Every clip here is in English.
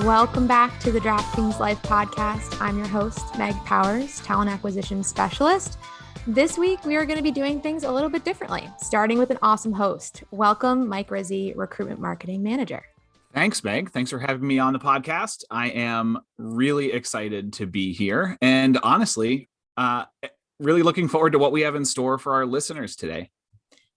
Welcome back to the DraftKings Life Podcast. I'm your host, Meg Powers, Talent Acquisition Specialist. This week, we are going to be doing things a little bit differently, starting with an awesome host. Welcome, Mike Rizzi, Recruitment Marketing Manager. Thanks, Meg. Thanks for having me on the podcast. I am really excited to be here and honestly, really looking forward to what we have in store for our listeners today.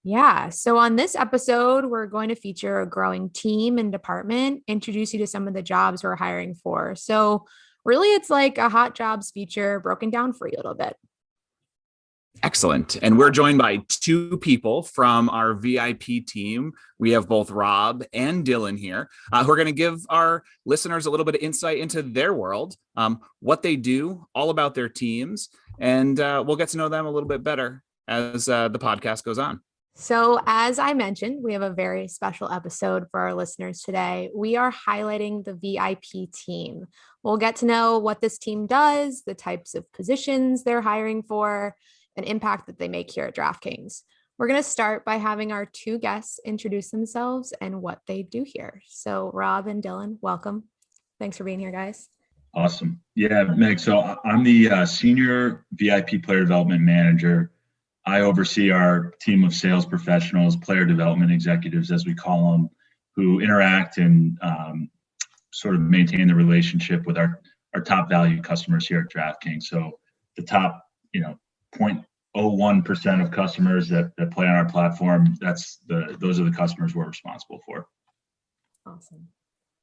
Yeah. So on this episode, we're going to feature a growing team and department, introduce you to some of the jobs we're hiring for. So really, it's like a hot jobs feature broken down for you a little bit. Excellent. And we're joined by two people from our VIP team. We have both Rob and Dillon here, who are going to give our listeners a little bit of insight into their world, what they do, all about their teams, and we'll get to know them a little bit better as the podcast goes on. So as I mentioned, we have a very special episode for our listeners today. We are highlighting the VIP team. We'll get to know what this team does, the types of positions they're hiring for, and impact that they make here at DraftKings. We're going to start by having our two guests introduce themselves and what they do here. So Rob and Dillon, welcome. Thanks for being here, guys. Awesome. Yeah, Meg. So I'm the Senior VIP Player Development Manager. I oversee our team of sales professionals, player development executives, as we call them, who interact and sort of maintain the relationship with our top value customers here at DraftKings. So the top, 0.01% of customers that play on our platform, those are the customers we're responsible for. Awesome.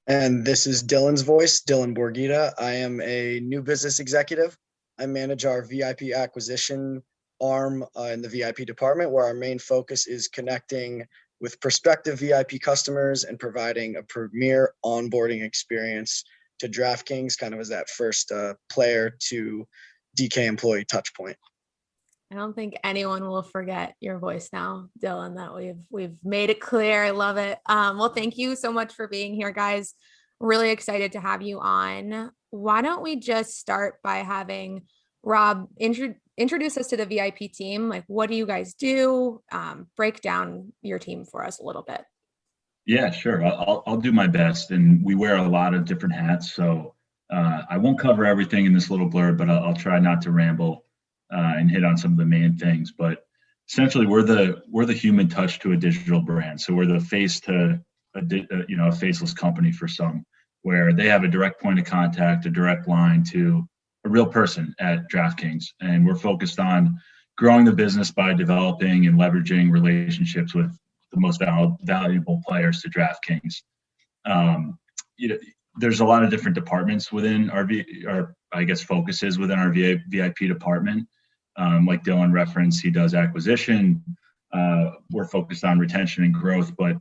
And this is Dillon's voice, Dillon Borgida. I am a new business executive. I manage our VIP acquisition arm in the VIP department, where our main focus is connecting with prospective VIP customers and providing a premier onboarding experience to DraftKings, kind of as that first player to DK employee touch point. I don't think anyone will forget your voice now, Dillon, that we've made it clear. I love it. Well, thank you so much for being here, guys. Really excited to have you on. Why don't we just start by having Rob introduce us to the VIP team? Like, what do you guys do? Break down your team for us a little bit. Yeah, sure. I'll do my best. And we wear a lot of different hats. So I won't cover everything in this little blurb, but I'll try not to ramble and hit on some of the main things. But essentially, we're the human touch to a digital brand. So we're the face to a faceless company for some, where they have a direct point of contact, a direct line to a real person at DraftKings. And we're focused on growing the business by developing and leveraging relationships with the most valuable players to DraftKings. There's a lot of different departments within our focuses within our VIP department. Like Dillon referenced, he does acquisition. We're focused on retention and growth, but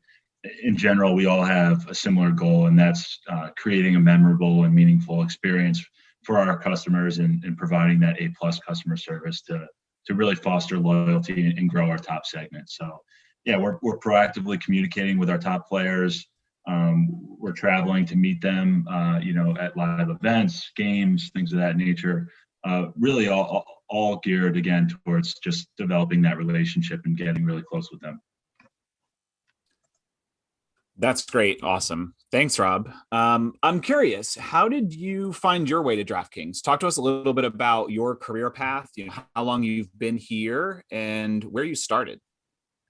in general, we all have a similar goal, and that's creating a memorable and meaningful experience for our customers and providing that A+ customer service to really foster loyalty and grow our top segment. So yeah, we're proactively communicating with our top players. We're traveling to meet them, at live events, games, things of that nature. Really all geared again towards just developing that relationship and getting really close with them. That's great. Awesome. Thanks, Rob. I'm curious, how did you find your way to DraftKings? Talk to us a little bit about your career path, how long you've been here and where you started.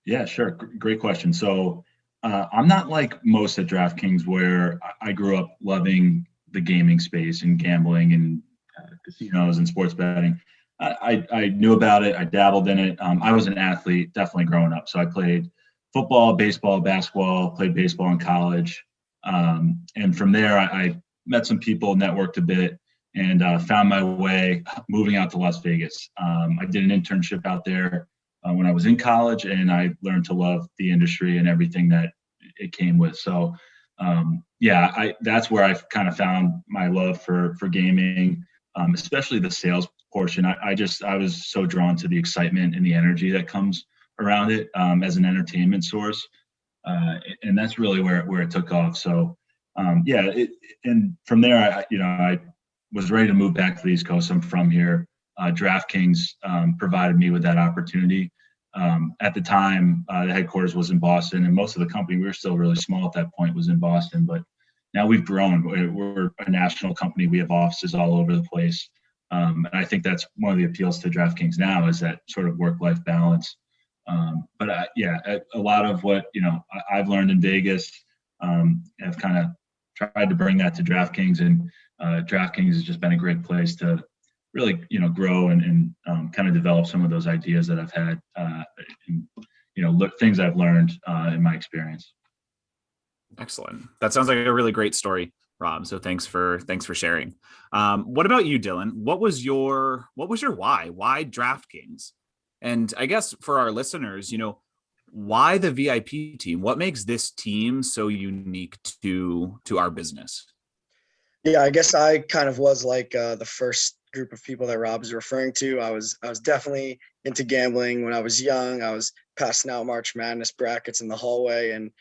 Yeah, sure. Great question. So I'm not like most at DraftKings, where I grew up loving the gaming space and gambling and casinos and sports betting. I knew about it. I dabbled in it. I was an athlete, definitely growing up. So I played football, baseball, basketball, played baseball in college. And from there, I met some people, networked a bit, and found my way moving out to Las Vegas. I did an internship out there when I was in college, and I learned to love the industry and everything that it came with. So that's where I kind of found my love for gaming, especially the sales portion. I was so drawn to the excitement and the energy that comes around it as an entertainment source. And that's really where it took off. So and from there, I was ready to move back to the East Coast. I'm from here. DraftKings provided me with that opportunity. At the time, the headquarters was in Boston, and most of the company, we were still really small at that point, was in Boston. But Now we've grown. We're a national company. We have offices all over the place. And I think that's one of the appeals to DraftKings now is that sort of work-life balance. A lot of what, I've learned in Vegas, have kind of tried to bring that to DraftKings, and DraftKings has just been a great place to really, grow and kind of develop some of those ideas that I've had, things I've learned in my experience. Excellent. That sounds like a really great story, Rob. So thanks for sharing. What about you, Dillon? What was your why? Why DraftKings? And I guess for our listeners, why the VIP team? What makes this team so unique to our business? Yeah, I guess I kind of was like the first group of people that Rob is referring to. I was definitely into gambling when I was young. I was passing out March Madness brackets in the hallway, and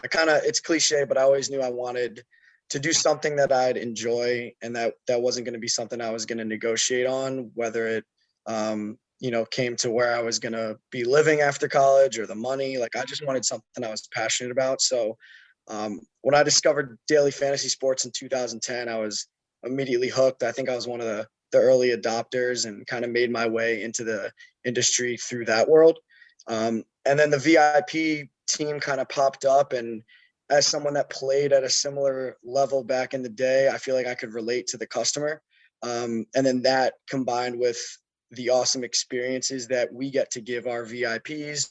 it's cliche, but I always knew I wanted to do something that I'd enjoy, and that wasn't going to be something I was going to negotiate on, whether it came to where I was going to be living after college or the money. Like, I just wanted something I was passionate about. So when I discovered daily fantasy sports in 2010, I was immediately hooked. I think I was one of the early adopters and kind of made my way into the industry through that world. And then the VIP team kind of popped up, and as someone that played at a similar level back in the day, I feel like I could relate to the customer. And then that combined with the awesome experiences that we get to give our VIPs,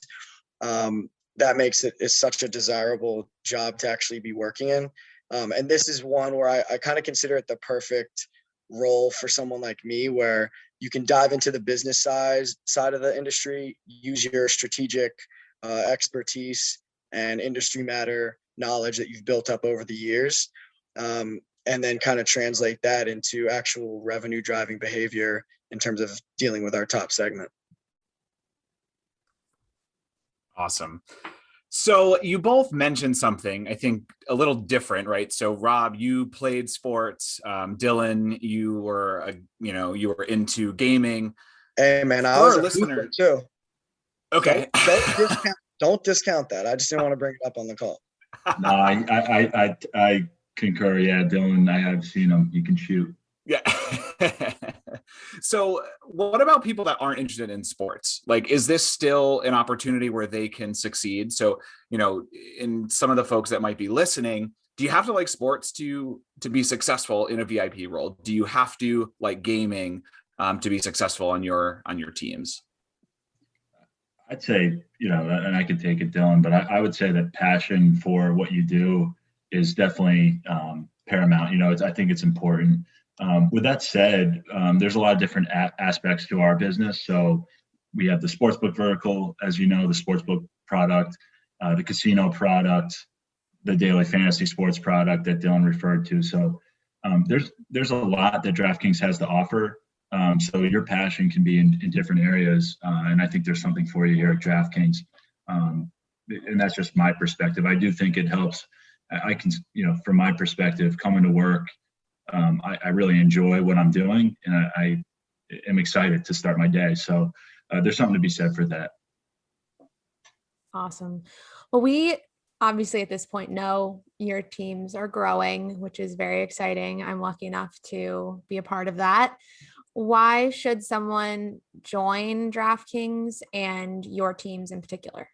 that makes it is such a desirable job to actually be working in. And this is one where I kind of consider it the perfect role for someone like me, where you can dive into the business side of the industry, use your strategic expertise and industry matter knowledge that you've built up over the years, and then kind of translate that into actual revenue driving behavior in terms of dealing with our top segment. Awesome. So you both mentioned something, I think, a little different, right? So Rob, you played sports. Dillon, you were into gaming. Hey man, I was a listener too. Okay. Don't discount that. I just didn't want to bring it up on the call. No, I concur. Yeah, Dillon, I have seen him. He can shoot. Yeah. So what about people that aren't interested in sports? Like, is this still an opportunity where they can succeed? So, in some of the folks that might be listening, do you have to like sports to be successful in a VIP role? Do you have to like gaming to be successful on your teams? I'd say, and I could take it, Dillon, but I would say that passion for what you do is definitely paramount. I think it's important. With that said, there's a lot of different aspects to our business. So we have the sportsbook vertical, as you know, the sportsbook product, the casino product, the daily fantasy sports product that Dillon referred to. So there's a lot that DraftKings has to offer. So your passion can be in different areas. And I think there's something for you here at DraftKings. And that's just my perspective. I do think it helps. I can, from my perspective, coming to work, I really enjoy what I'm doing, and I am excited to start my day. So there's something to be said for that. Awesome. Well, we obviously at this point know your teams are growing, which is very exciting. I'm lucky enough to be a part of that. Why should someone join DraftKings and your teams in particular?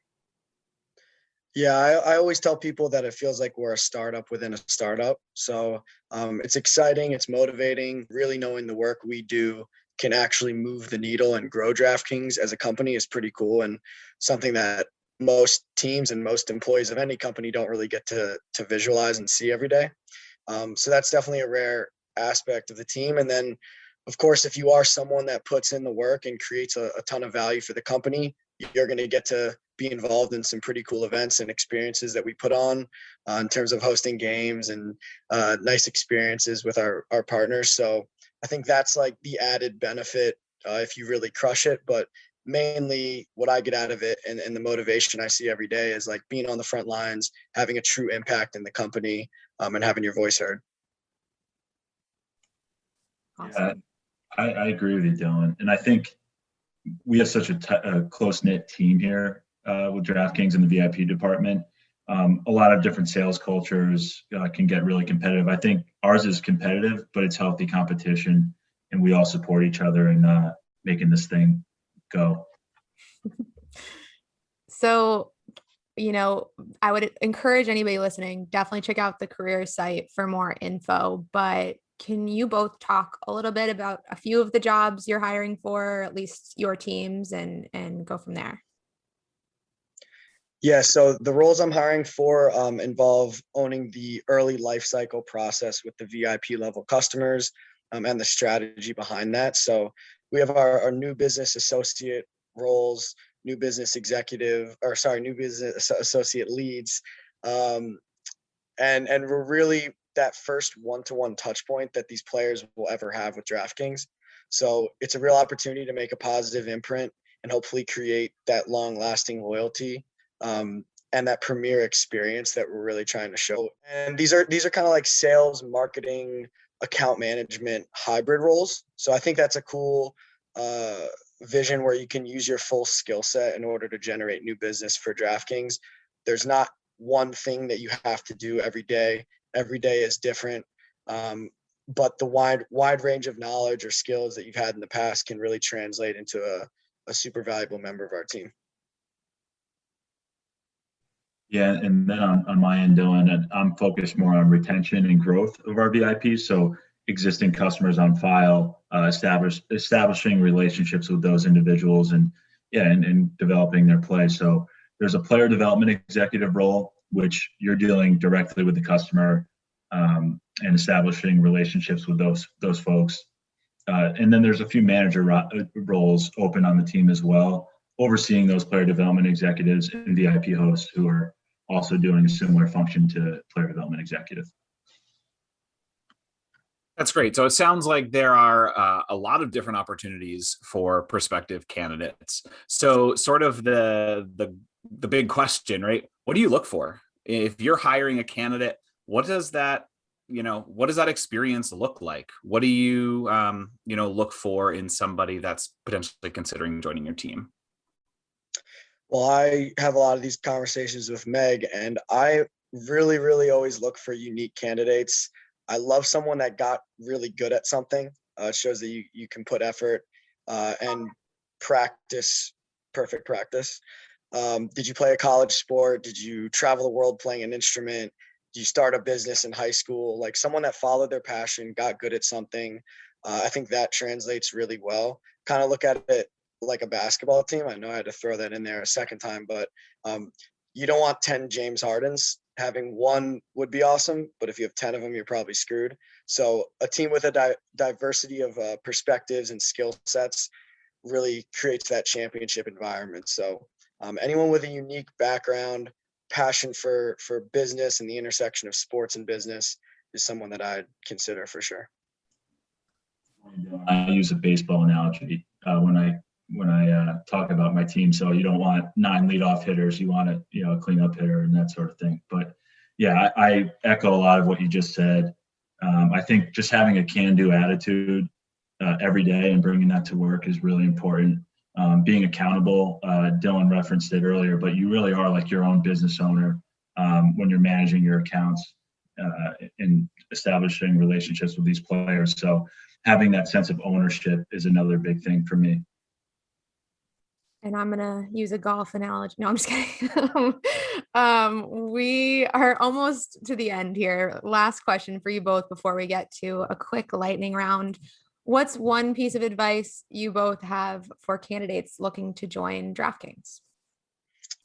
Yeah, I always tell people that it feels like we're a startup within a startup. So it's exciting, it's motivating. Really knowing the work we do can actually move the needle and grow DraftKings as a company is pretty cool, and something that most teams and most employees of any company don't really get to visualize and see every day. So that's definitely a rare aspect of the team. And then, of course, if you are someone that puts in the work and creates a ton of value for the company, you're going to get to be involved in some pretty cool events and experiences that we put on in terms of hosting games and nice experiences with our partners. So I think that's like the added benefit if you really crush it. But mainly what I get out of it and the motivation I see every day is like being on the front lines, having a true impact in the company, and having your voice heard. Awesome. Yeah, I agree with you, Dillon. And I think we have such a close-knit team here with DraftKings in the VIP department. A lot of different sales cultures can get really competitive. I think ours is competitive, but it's healthy competition, and we all support each other in making this thing go. So, I would encourage anybody listening, definitely check out the career site for more info, but can you both talk a little bit about a few of the jobs you're hiring for, at least your teams, and go from there? Yeah, so the roles I'm hiring for involve owning the early life cycle process with the VIP level customers and the strategy behind that. So we have our new business associate roles, new business executive, or sorry, new business associate leads. And we're really that first one-to-one touch point that these players will ever have with DraftKings. So it's a real opportunity to make a positive imprint and hopefully create that long-lasting loyalty and that premier experience that we're really trying to show. And these are kind of like sales, marketing, account management hybrid roles. So I think that's a cool vision where you can use your full skill set in order to generate new business for DraftKings. There's not one thing that you have to do every day. Every day is different. But the wide range of knowledge or skills that you've had in the past can really translate into a super valuable member of our team. Yeah, and then on my end, Dylan, I'm focused more on retention and growth of our VIPs. So existing customers on file, establishing relationships with those individuals, and developing their play. So there's a player development executive role, which you're dealing directly with the customer and establishing relationships with those folks. And then there's a few manager roles open on the team as well, overseeing those player development executives and VIP hosts who are also doing a similar function to player development executive. That's great. So it sounds like there are a lot of different opportunities for prospective candidates. So sort of the big question, right? What do you look for if you're hiring a candidate? What does that experience look like? What do you look for in somebody that's potentially considering joining your team? Well, I have a lot of these conversations with Meg, and I really, really always look for unique candidates. I love someone that got really good at something. It shows that you can put effort and practice, perfect practice. Did you play a college sport? Did you travel the world playing an instrument? Did you start a business in high school? Like someone that followed their passion, got good at something. I think that translates really well. Kind of look at it like a basketball team. I know I had to throw that in there a second time, but you don't want 10 James Hardens. Having one would be awesome, but if you have 10 of them, you're probably screwed. So a team with a diversity of perspectives and skill sets really creates that championship environment. So anyone with a unique background, passion for business and the intersection of sports and business is someone that I'd consider for sure. I use a baseball analogy when I talk about my team. So you don't want 9 leadoff hitters. You want a cleanup hitter and that sort of thing. But yeah, I echo a lot of what you just said. I think just having a can-do attitude every day and bringing that to work is really important. Being accountable, Dillon referenced it earlier, but you really are like your own business owner when you're managing your accounts and establishing relationships with these players. So having that sense of ownership is another big thing for me. And I'm going to use a golf analogy. No, I'm just kidding. We are almost to the end here. Last question for you both before we get to a quick lightning round. What's one piece of advice you both have for candidates looking to join DraftKings?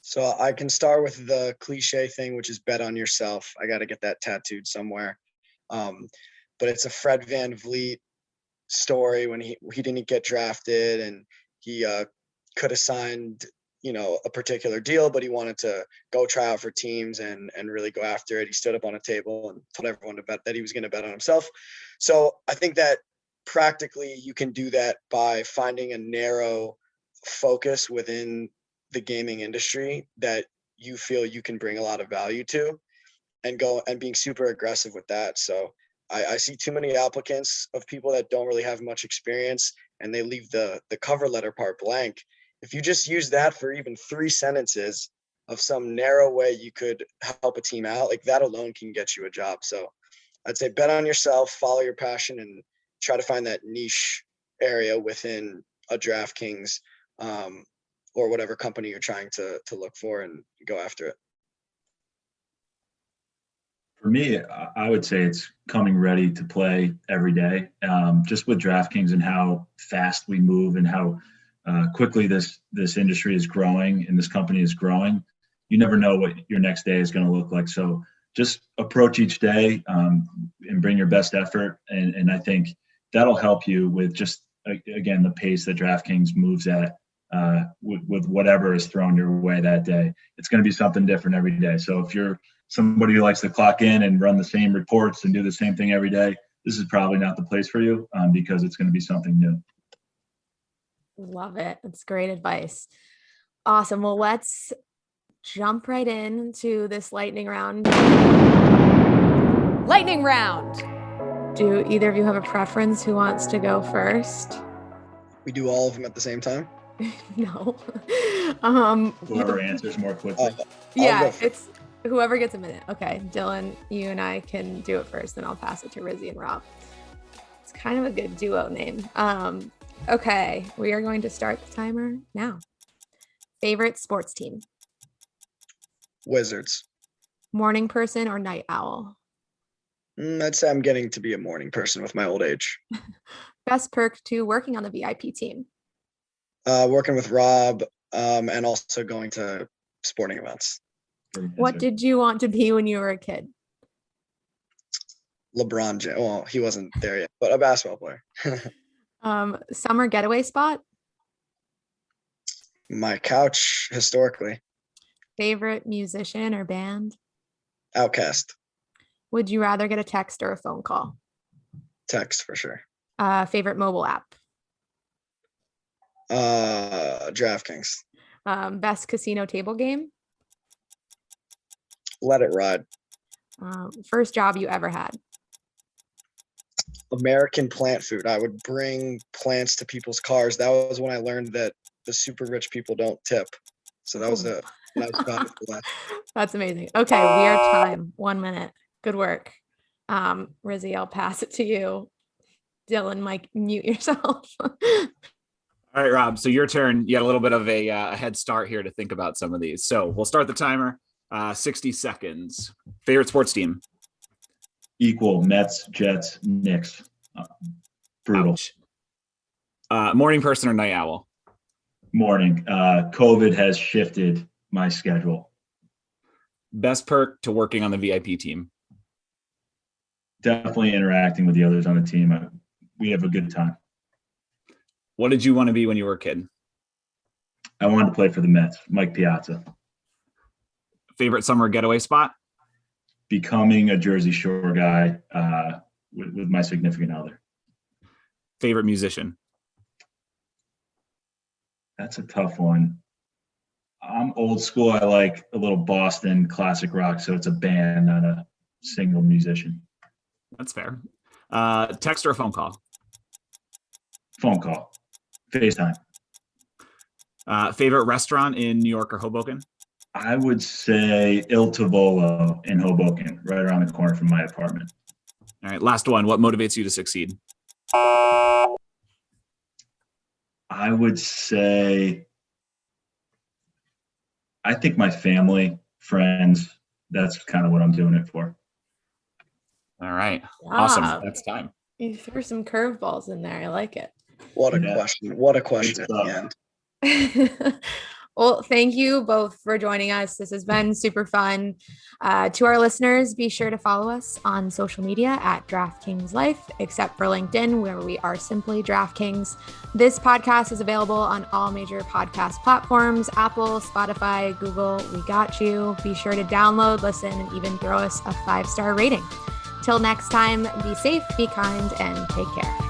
So I can start with the cliche thing, which is bet on yourself. I got to get that tattooed somewhere. But it's a Fred VanVleet story when he didn't get drafted and he could have signed, a particular deal, but he wanted to go try out for teams and really go after it. He stood up on a table and told everyone to bet that he was going to bet on himself. So I think that practically you can do that by finding a narrow focus within the gaming industry that you feel you can bring a lot of value to and being super aggressive with that. So I see too many applicants of people that don't really have much experience and they leave the cover letter part blank. If you just use that for even 3 sentences, of some narrow way you could help a team out, like that alone can get you a job. So I'd say bet on yourself, follow your passion, and try to find that niche area within a DraftKings or whatever company you're trying to look for, and go after it. For me, I would say it's coming ready to play every day. Just with DraftKings and how fast we move and how quickly this industry is growing and this company is growing, you never know what your next day is going to look like. So just approach each day and bring your best effort. And I think that'll help you with just, again, the pace that DraftKings moves at with whatever is thrown your way that day. It's going to be something different every day. So if you're somebody who likes to clock in and run the same reports and do the same thing every day, this is probably not the place for you because it's going to be something new. Love it. That's great advice. Awesome. Well, let's jump right into this lightning round. Lightning round. Do either of you have a preference? Who wants to go first? We do all of them at the same time? No. Whoever answers more quickly. Yeah, it's whoever gets a minute. Okay, Dillon, you and I can do it first, then I'll pass it to Rizzy and Rob. It's kind of a good duo name. Okay, we are going to start the timer now. Favorite sports team? Wizards. Morning person or night owl? I'd say I'm getting to be a morning person with my old age. Best perk to working on the VIP team? Working with Rob and also going to sporting events. What did you want to be when you were a kid? LeBron James. Well, he wasn't there yet, but a basketball player. Summer getaway spot? My couch, historically. Favorite musician or band? Outcast. Would you rather get a text or a phone call? Text for sure. Favorite mobile app? DraftKings. Best casino table game? Let it ride. First job you ever had? American plant food. I would bring plants to people's cars. That was when I learned that the super rich people don't tip. So that was a nice spot for that. That's amazing. Okay, we are time. 1 minute. Good work. Rizzy, I'll pass it to you. Dillon, Mike, mute yourself. All right, Rob. So your turn. You had a little bit of a head start here to think about some of these. So we'll start the timer. 60 seconds. Favorite sports team? Equal Mets, Jets, Knicks. Brutal. Morning person or night owl? Morning. COVID has shifted my schedule. Best perk to working on the VIP team? Definitely interacting with the others on the team. We have a good time. What did you want to be when you were a kid? I wanted to play for the Mets. Mike Piazza. Favorite summer getaway spot? Becoming a Jersey Shore guy with my significant other. Favorite musician? That's a tough one. I'm old school. I like a little Boston classic rock, so it's a band, not a single musician. That's fair. Text or a phone call? Phone call. FaceTime. Favorite restaurant in New York or Hoboken? I would say Il Tavolo in Hoboken, right around the corner from my apartment. All right, last one. What motivates you to succeed? I would say, I think my family, friends, that's kind of what I'm doing it for. All right. Wow. Awesome. That's time. You threw some curveballs in there. I like it. What a question. What a question at the end. Well, thank you both for joining us. This has been super fun. To our listeners, be sure to follow us on social media at DraftKings Life, except for LinkedIn, where we are simply DraftKings. This podcast is available on all major podcast platforms, Apple, Spotify, Google. We got you. Be sure to download, listen, and even throw us a 5-star rating. Till next time, be safe, be kind, and take care.